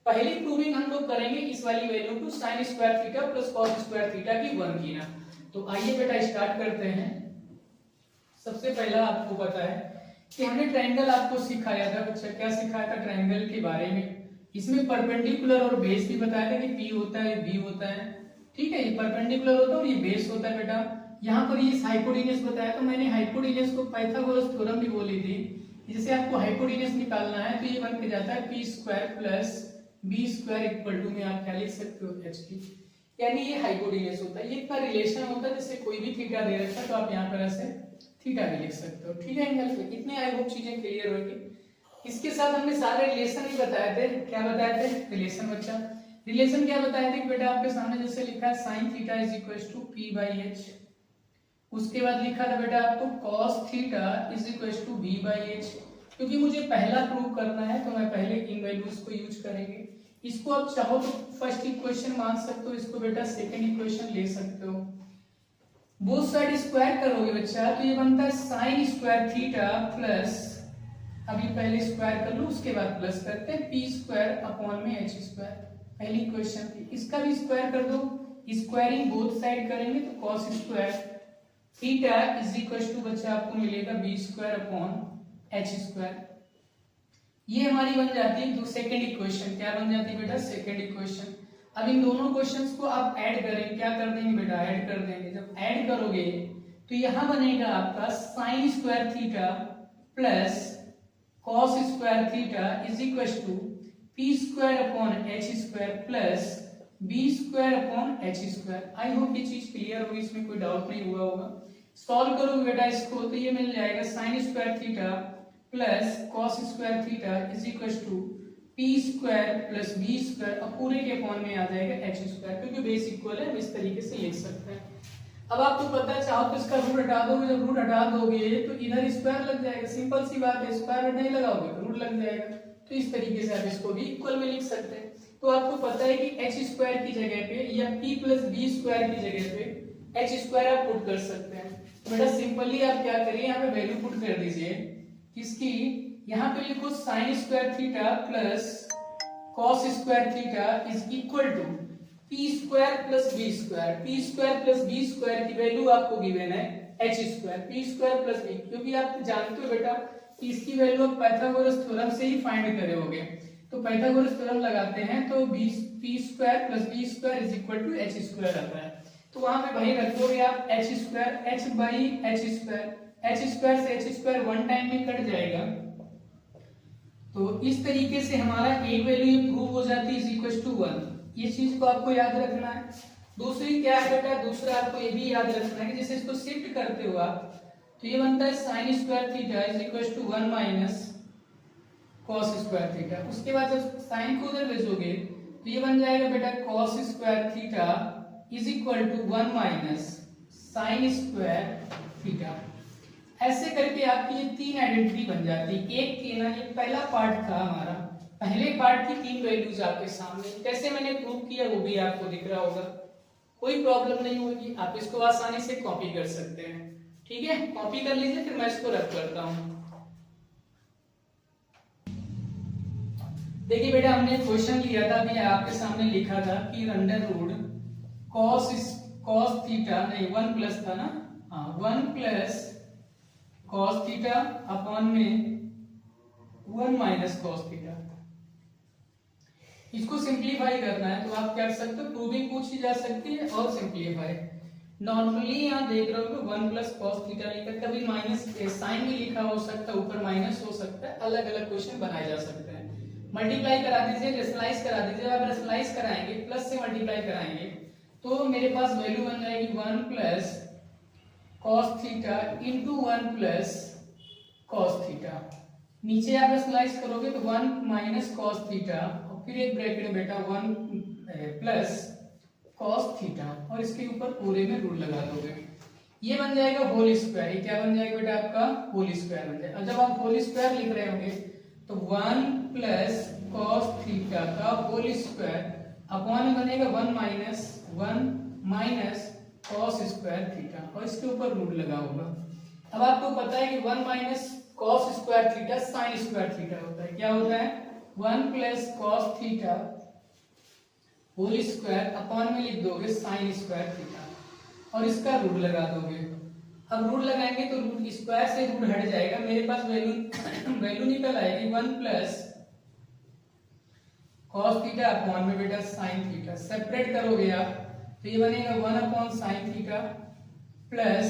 पहली प्रूविंग हम लोग करेंगे इस वाली वैल्यू को sign square theta plus cos square theta की 1 की ना। तो आइए बेटा स्टार्ट करते हैं। सबसे पहला आपको पता है कि हमने ट्रायंगल आपको सिखाया था। बच्चा क्या सिखाया था ट्रायंगल के बारे में? इसमें परपेंडिकुलर और बेस भी बताया था कि पी होता है बी होता है, ठीक है, ये परपेंडिकुलर होता है और ये बेस होता है बेटा। यहाँ पर ये हाइपोटेन्यूज बताया, तो मैंने हाइपोटेन्यूज को पाइथागोरस थ्योरम भी बोली थी। जैसे आपको हाइपोटेन्यूज निकालना है तो ये बन के जाता है P square plus B square equal to में आप क्या लिख सकते हो एच की, यानी ये हाइपोटेन्यूज होता है। ये इतना रिलेशन होता है, जैसे कोई भी थीटा दे रखा है तो आप यहाँ पर ऐसे थीटा भी लिख सकते हो, ठीक है एंगल पे। इतने आई होप चीजें क्लियर होंगी। इसके साथ हमने सारे रिलेशन भी बताए थे। क्या बताए थे? रिलेशन। बच्चा रिलेशन क्या बताए थे कि बेटा आपके सामने जैसे लिखा है sine theta is equal to P by H, उसके बाद लिखा था बेटा आपको cos theta is equal to B by H. क्योंकि मुझे पहला प्रूव करना है तो मैं पहले इन वैल्यूज को यूज करेंगे। इसको आप चाहो तो फर्स्ट इक्वेशन मान सकते हो, इसको बेटा सेकंड इक्वेशन ले सकते हो। बोथ साइड स्क्वायर करोगे बच्चा तो ये बनता है साइन स्क्वायर थीटा प्लस, अभी पहले स्क्वायर कर लो उसके बाद प्लस करते हैं, पी स्क्वायर अपॉन में एच स्क्वायर। पहली इक्वेशन थी, इसका भी स्क्वायर कर दो, स्क्वायरिंग बोथ साइड करेंगे तो cos square theta is equal to बच्चा आपको मिलेगा B square upon H square. ये हमारी बन जाती है सेकंड इक्वेशन। क्या बन जाती है बेटा? Second equation. अब इन दोनों क्वेश्चंस को आप ऐड करेंगे, क्या कर देंगे बेटा? ऐड कर देंगे। जब ऐड करोगे तो यहां बनेगा आपका sine square theta plus cos square theta is equal to P square upon H square plus B square upon H square. I hope ये चीज क्लियर होगी, इसमें कोई डाउट नहीं हुआ होगा। सॉल्व करोगे बेटा इसको तो ये मिल जाएगा sine square theta plus cos square theta is equal to P square plus B square, अब पूरे के अपॉन में आ जाएगा एच स्क्वायर, क्योंकि बेस इक्वल है, हम इस तरीके से लिख सकते हैं। अब आपको पता है चाहो तो इसका रूट हटा दोगे, जब रूट हटा दोगे तो इधर स्क्वायर लग जाएगा, सिंपल सी बात है। स्क्वायर नहीं लगाओगे तो रूट लग जाएगा, तो इस तरीके से आप इसको भी इक्वल में लिख सकते हैं। तो आपको पता है कि एच स्क्वायर की जगह पे या पी प्लस बी स्क्वायर की जगह पे एच स्क्वायर आप पुट कर सकते हैं। तो बेटा सिंपली आप क्या करिए, यहाँ पे वैल्यू पुट कर दीजिए किसकी, यहाँ पे लिखो sine square theta plus cos square theta is equal to P square plus B square. P square plus B square की वैल्यू आपको गिवन है H square, P square plus B, क्योंकि आप जानते हो बेटा कि इसकी वैल्यू आप पाइथागोरस थ्योरम से ही फाइंड करे होगे। तो पाइथागोरस थ्योरम लगाते हैं तो P square plus B square is equal to H square आता है। तो वहां पे वही रखोगे आप H square, H by H square, H square से एच स्क्वायर वन टाइम में कट जाएगा। तो इस तरीके से हमारा एक वैल्यू ये प्रूव हो जाती है इज इक्वल टू 1। ये चीज को आपको याद रखना है। दूसरी क्या है बेटा, दूसरा आपको ये भी याद रखना है कि जैसे इसको शिफ्ट करते हो आप तो ये बनता है sine square theta is equal to 1 minus cos square theta. उसके बाद जब साइन को उधर भेजोगे तो ये बन जाएगा बेटा cos square theta is equal to 1 minus sine square theta. ऐसे करके आपकी ये तीन आइडेंटिटी बन जाती है। एक की ना, ये पहला पार्ट था हमारा, पहले पार्ट की तीन वैल्यूज आपके सामने, कैसे मैंने प्रूव किया वो भी आपको दिख रहा होगा, कोई प्रॉब्लम नहीं होगी। आप इसको आसानी से कॉपी कर सकते हैं, ठीक है, कॉपी कर लीजिए, फिर मैं इसको रख करता हूं। देखिए बेटा हमने क्वेश्चन लिया था, अभी आपके सामने लिखा था कि अंडर रूट कॉस थीटा, नहीं 1 प्लस था ना, हाँ 1 प्लस कॉस थीटा अपॉन में 1 माइनस कॉस थीटा। इसको सिंप्लीफाई करना है तो आप क्या कर सकते हो, प्रूविंग पूछी जा सकती है और सिंप्लीफाई। नॉर्मली यहाँ देख रहे हो 1 प्लस कॉस थीटा लिखा, कभी माइनस साइन भी लिखा हो सकता है, ऊपर माइनस हो सकता है, अलग अलग क्वेश्चन बनाए जा सकते हैं। मल्टीप्लाई करा दीजिए, रेशनलाइज करा दीजिए। आप रेशनलाइज कराएंगे, प्लस से मल्टीप्लाई कराएंगे तो मेरे पास वैल्यू बन जाएगी 1 plus cos theta into 1 plus cos theta. नीचे आप रेशनलाइज करोगे तो 1 माइनस cos थीटा और फिर एक ब्रैकेट में बेटा 1 प्लस cos थीटा और इसके ऊपर पूरे में रूट लगा दोगे, ये बन जाएगा होल स्क्वायर। ये क्या बन जाएगा बेटा आपका होल स्क्वायर बन जाएगा। जब आप होल स्क्वायर लिख रहे होंगे तो 1 प्लस cos थीटा का होल स्क्वायर अपॉन में बनेगा 1 माइनस cos स्क्वायर थीटा और इसके ऊपर रूट लगा होगा। अब आपको पता है कि 1 minus cos square theta sine square theta होता है। क्या होता है 1 plus cos theta whole square upon में लिख दोगे साइन स्क्वायर थीटा और इसका रूट लगा दोगे। अब रूट लगाएंगे तो रूट स्क्वायर से रूट हट जाएगा, मेरे पास वैल्यू निकल आएगी 1 प्लस cos थीटा अपॉन में बेटा sin थीटा। सेपरेट करोगे आप तो ये बनेगा 1 upon sin theta plus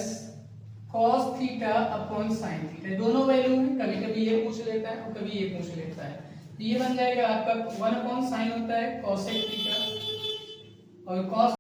cos theta upon sin theta. दोनों वैल्यू में कभी कभी ये पूछ लेता है और कभी ये पूछ लेता है, तो ये बन जाएगा आपका 1 अपॉन sin होता है cosec थीटा और cos